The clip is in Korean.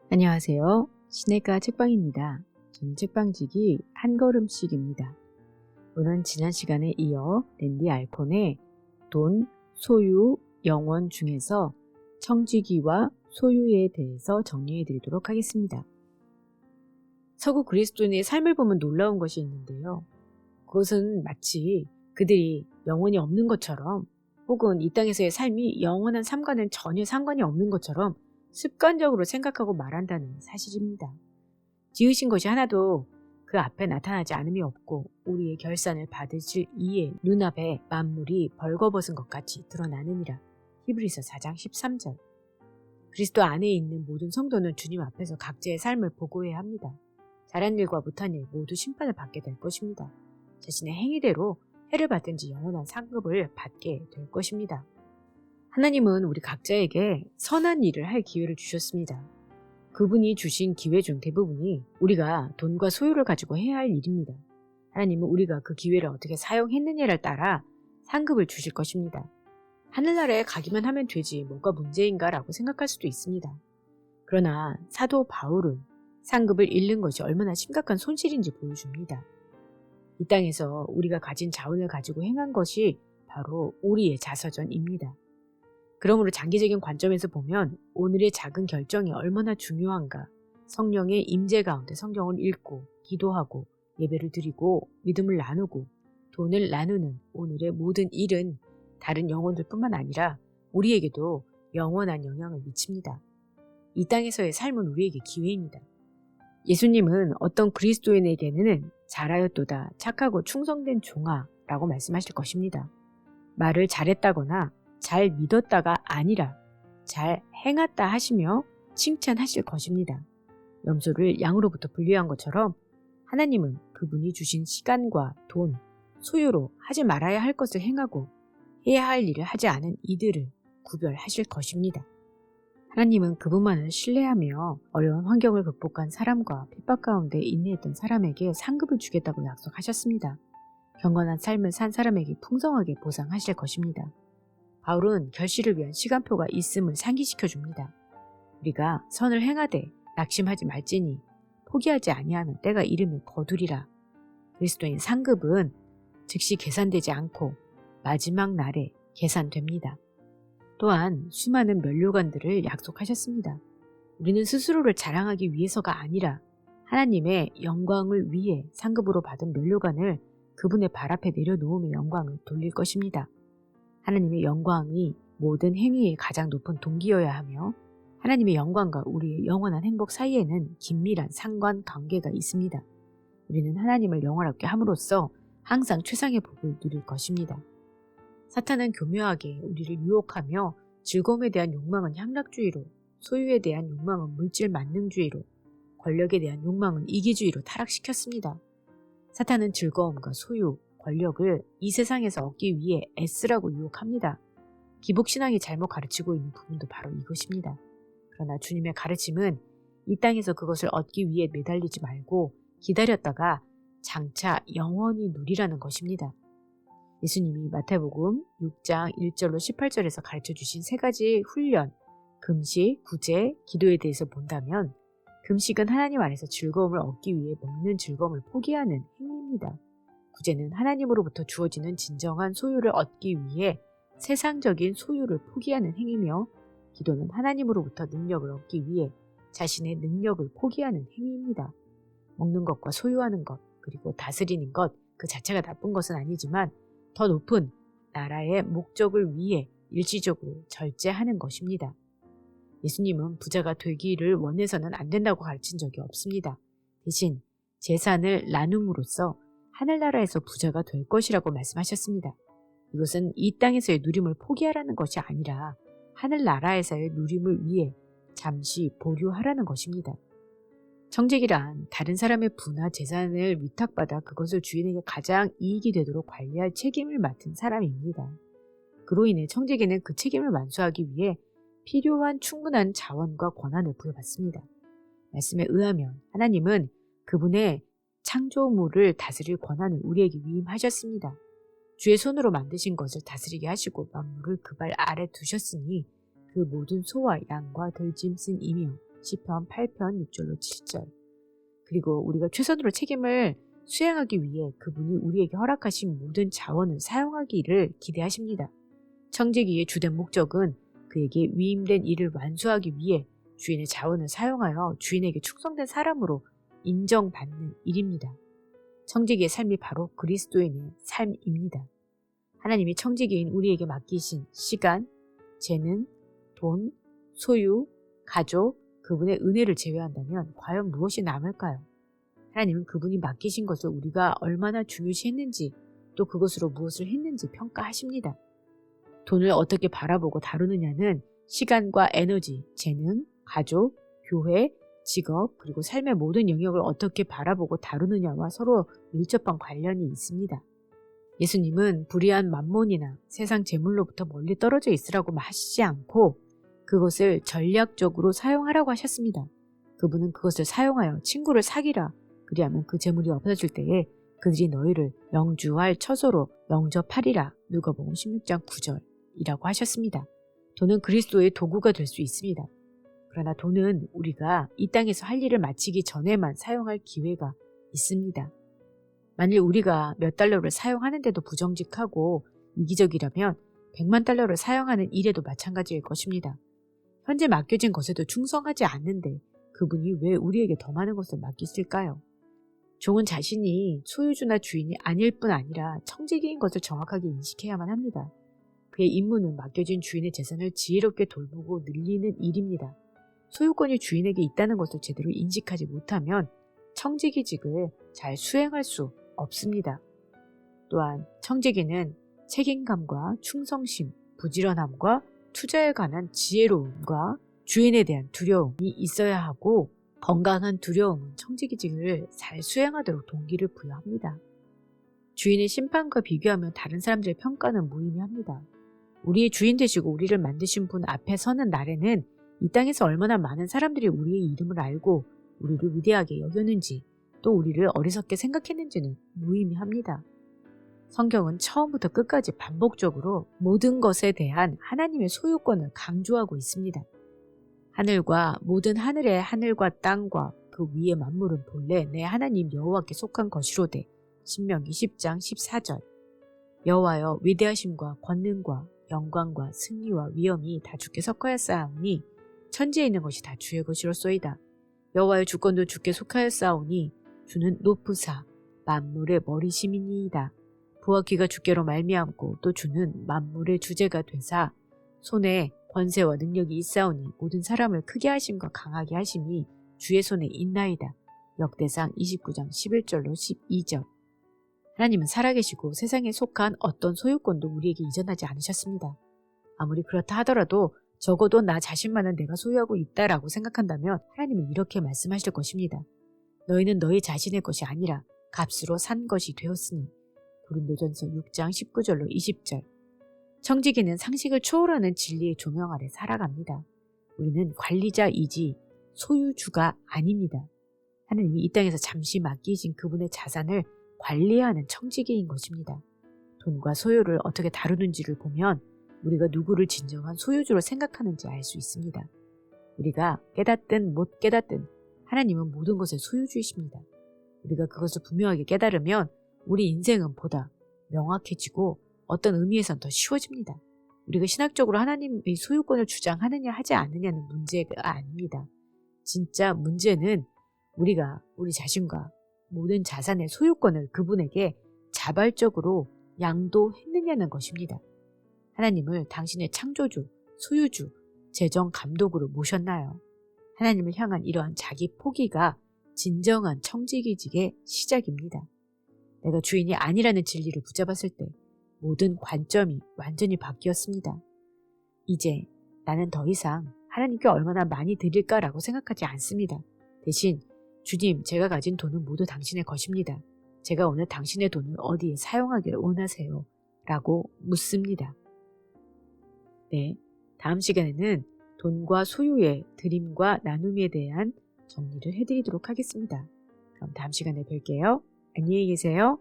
안녕하세요. 시내가 책방입니다. 저는 책방지기 한 걸음씩입니다. 오늘은 지난 시간에 이어 랜디 알콘의 돈, 소유, 영원 중에서 청지기와 소유에 대해서 정리해 드리도록 하겠습니다. 서구 그리스도인의 삶을 보면 놀라운 것이 있는데요. 그것은 마치 그들이 영혼이 없는 것처럼 혹은 이 땅에서의 삶이 영원한 삶과는 전혀 상관이 없는 것처럼 습관적으로 생각하고 말한다는 사실입니다. 지으신 것이 하나도 그 앞에 나타나지 않음이 없고 우리의 결산을 받으실 이에 눈앞에 만물이 벌거벗은 것 같이 드러나느니라. 히브리서 4장 13절. 그리스도 안에 있는 모든 성도는 주님 앞에서 각자의 삶을 보고해야 합니다. 잘한 일과 못한 일 모두 심판을 받게 될 것입니다. 자신의 행위대로 해를 받든지 영원한 상급을 받게 될 것입니다. 하나님은 우리 각자에게 선한 일을 할 기회를 주셨습니다. 그분이 주신 기회 중 대부분이 우리가 돈과 소유를 가지고 해야 할 일입니다. 하나님은 우리가 그 기회를 어떻게 사용했느냐를 따라 상급을 주실 것입니다. 하늘나라에 가기만 하면 되지 뭐가 문제인가 라고 생각할 수도 있습니다. 그러나 사도 바울은 상급을 잃는 것이 얼마나 심각한 손실인지 보여줍니다. 이 땅에서 우리가 가진 자원을 가지고 행한 것이 바로 우리의 자서전입니다. 그러므로 장기적인 관점에서 보면 오늘의 작은 결정이 얼마나 중요한가. 성령의 임재 가운데 성경을 읽고 기도하고 예배를 드리고 믿음을 나누고 돈을 나누는 오늘의 모든 일은 다른 영혼들뿐만 아니라 우리에게도 영원한 영향을 미칩니다. 이 땅에서의 삶은 우리에게 기회입니다. 예수님은 어떤 그리스도인에게는 잘하였도다 착하고 충성된 종아 라고 말씀하실 것입니다. 말을 잘했다거나 잘 믿었다가 아니라 잘 행했다 하시며 칭찬하실 것입니다. 염소를 양으로부터 분리한 것처럼 하나님은 그분이 주신 시간과 돈, 소유로 하지 말아야 할 것을 행하고 해야 할 일을 하지 않은 이들을 구별하실 것입니다. 하나님은 그분만을 신뢰하며 어려운 환경을 극복한 사람과 핍박 가운데 인내했던 사람에게 상급을 주겠다고 약속하셨습니다. 경건한 삶을 산 사람에게 풍성하게 보상하실 것입니다. 바울은 결실을 위한 시간표가 있음을 상기시켜 줍니다. 우리가 선을 행하되 낙심하지 말지니 포기하지 아니하면 때가 이르면 거두리라. 그리스도인 상급은 즉시 계산되지 않고 마지막 날에 계산됩니다. 또한 수많은 면류관들을 약속하셨습니다. 우리는 스스로를 자랑하기 위해서가 아니라 하나님의 영광을 위해 상급으로 받은 면류관을 그분의 발 앞에 내려놓음의 영광을 돌릴 것입니다. 하나님의 영광이 모든 행위의 가장 높은 동기여야 하며 하나님의 영광과 우리의 영원한 행복 사이에는 긴밀한 상관관계가 있습니다. 우리는 하나님을 영원하게 함으로써 항상 최상의 복을 누릴 것입니다. 사탄은 교묘하게 우리를 유혹하며 즐거움에 대한 욕망은 향락주의로, 소유에 대한 욕망은 물질 만능주의로, 권력에 대한 욕망은 이기주의로 타락시켰습니다. 사탄은 즐거움과 소유, 권력을 이 세상에서 얻기 위해 애쓰라고 유혹합니다. 기복신앙이 잘못 가르치고 있는 부분도 바로 이것입니다. 그러나 주님의 가르침은 이 땅에서 그것을 얻기 위해 매달리지 말고 기다렸다가 장차 영원히 누리라는 것입니다. 예수님이 마태복음 6장 1절로 18절에서 가르쳐주신 세 가지 훈련, 금식, 구제, 기도에 대해서 본다면 금식은 하나님 안에서 즐거움을 얻기 위해 먹는 즐거움을 포기하는 행위입니다. 구제는 하나님으로부터 주어지는 진정한 소유를 얻기 위해 세상적인 소유를 포기하는 행위며 기도는 하나님으로부터 능력을 얻기 위해 자신의 능력을 포기하는 행위입니다. 먹는 것과 소유하는 것, 그리고 다스리는 것, 그 자체가 나쁜 것은 아니지만 더 높은 나라의 목적을 위해 일시적으로 절제하는 것입니다. 예수님은 부자가 되기를 원해서는 안 된다고 가르친 적이 없습니다. 대신 재산을 나눔으로써 하늘나라에서 부자가 될 것이라고 말씀하셨습니다. 이것은 이 땅에서의 누림을 포기하라는 것이 아니라 하늘나라에서의 누림을 위해 잠시 보류하라는 것입니다. 청지기란 다른 사람의 부나 재산을 위탁받아 그것을 주인에게 가장 이익이 되도록 관리할 책임을 맡은 사람입니다. 그로 인해 청지기는 그 책임을 완수하기 위해 필요한 충분한 자원과 권한을 부여받습니다. 말씀에 의하면 하나님은 그분의 창조물을 다스릴 권한을 우리에게 위임하셨습니다. 주의 손으로 만드신 것을 다스리게 하시고 만물을 그 발 아래 두셨으니 그 모든 소와 양과 들짐승이며 시편 8편 6절로 7절. 그리고 우리가 최선으로 책임을 수행하기 위해 그분이 우리에게 허락하신 모든 자원을 사용하기를 기대하십니다. 청지기의 주된 목적은 그에게 위임된 일을 완수하기 위해 주인의 자원을 사용하여 주인에게 충성된 사람으로 인정받는 일입니다. 청지기의 삶이 바로 그리스도인의 삶입니다. 하나님이 청지기인 우리에게 맡기신 시간, 재능, 돈, 소유, 가족, 그분의 은혜를 제외한다면 과연 무엇이 남을까요? 하나님은 그분이 맡기신 것을 우리가 얼마나 중요시했는지 또 그것으로 무엇을 했는지 평가하십니다. 돈을 어떻게 바라보고 다루느냐는 시간과 에너지, 재능, 가족, 교회, 직업, 그리고 삶의 모든 영역을 어떻게 바라보고 다루느냐와 서로 밀접한 관련이 있습니다. 예수님은 불의한 만몬이나 세상 재물로부터 멀리 떨어져 있으라고 하시지 않고 그것을 전략적으로 사용하라고 하셨습니다. 그분은 그것을 사용하여 친구를 사귀라. 그리하면 그 재물이 없어질 때에 그들이 너희를 영주할 처소로 영접하리라. 누가복음 16장 9절이라고 하셨습니다. 돈은 그리스도의 도구가 될 수 있습니다. 그러나 돈은 우리가 이 땅에서 할 일을 마치기 전에만 사용할 기회가 있습니다. 만일 우리가 몇 달러를 사용하는데도 부정직하고 이기적이라면 100만 달러를 사용하는 일에도 마찬가지일 것입니다. 현재 맡겨진 것에도 충성하지 않는데 그분이 왜 우리에게 더 많은 것을 맡기실까요? 종은 자신이 소유주나 주인이 아닐 뿐 아니라 청지기인 것을 정확하게 인식해야만 합니다. 그의 임무는 맡겨진 주인의 재산을 지혜롭게 돌보고 늘리는 일입니다. 소유권이 주인에게 있다는 것을 제대로 인식하지 못하면 청지기직을 잘 수행할 수 없습니다. 또한 청지기는 책임감과 충성심, 부지런함과 투자에 관한 지혜로움과 주인에 대한 두려움이 있어야 하고 건강한 두려움은 청지기직을 잘 수행하도록 동기를 부여합니다. 주인의 심판과 비교하면 다른 사람들의 평가는 무의미합니다. 우리의 주인 되시고 우리를 만드신 분 앞에 서는 날에는 이 땅에서 얼마나 많은 사람들이 우리의 이름을 알고 우리를 위대하게 여겼는지 또 우리를 어리석게 생각했는지는 무의미합니다. 성경은 처음부터 끝까지 반복적으로 모든 것에 대한 하나님의 소유권을 강조하고 있습니다. 하늘과 모든 하늘의 하늘과 땅과 그 위의 만물은 본래 내 하나님 여호와께 속한 것이로되 신명기 10장 14절. 여호와여 위대하심과 권능과 영광과 승리와 위엄이 다 주께 속하였사오니 천지에 있는 것이 다 주의 것이로소이다. 여호와의 주권도 주께 속하였사오니 주는 높으사 만물의 머리심이니이다. 부와 귀가 주께로 말미암고 또 주는 만물의 주제가 되사 손에 권세와 능력이 있사오니 모든 사람을 크게 하심과 강하게 하심이 주의 손에 있나이다. 역대상 29장 11절로 12절. 하나님은 살아계시고 세상에 속한 어떤 소유권도 우리에게 이전하지 않으셨습니다. 아무리 그렇다 하더라도 적어도 나 자신만은 내가 소유하고 있다라고 생각한다면 하나님은 이렇게 말씀하실 것입니다. 너희는 너희 자신의 것이 아니라 값으로 산 것이 되었으니. 고린도전서 6장 19절로 20절. 청지기는 상식을 초월하는 진리의 조명 아래 살아갑니다. 우리는 관리자이지 소유주가 아닙니다. 하나님이 이 땅에서 잠시 맡기신 그분의 자산을 관리하는 청지기인 것입니다. 돈과 소유를 어떻게 다루는지를 보면 우리가 누구를 진정한 소유주로 생각하는지 알 수 있습니다. 우리가 깨닫든 못 깨닫든 하나님은 모든 것의 소유주이십니다. 우리가 그것을 분명하게 깨달으면 우리 인생은 보다 명확해지고 어떤 의미에선 더 쉬워집니다. 우리가 신학적으로 하나님의 소유권을 주장하느냐 하지 않느냐는 문제가 아닙니다. 진짜 문제는 우리가 우리 자신과 모든 자산의 소유권을 그분에게 자발적으로 양도했느냐는 것입니다. 하나님을 당신의 창조주, 소유주, 재정 감독으로 모셨나요? 하나님을 향한 이러한 자기 포기가 진정한 청지기직의 시작입니다. 내가 주인이 아니라는 진리를 붙잡았을 때 모든 관점이 완전히 바뀌었습니다. 이제 나는 더 이상 하나님께 얼마나 많이 드릴까라고 생각하지 않습니다. 대신 주님, 제가 가진 돈은 모두 당신의 것입니다. 제가 오늘 당신의 돈을 어디에 사용하기를 원하세요? 라고 묻습니다. 네, 다음 시간에는 돈과 소유의 드림과 나눔에 대한 정리를 해드리도록 하겠습니다. 그럼 다음 시간에 뵐게요. 안녕히 계세요.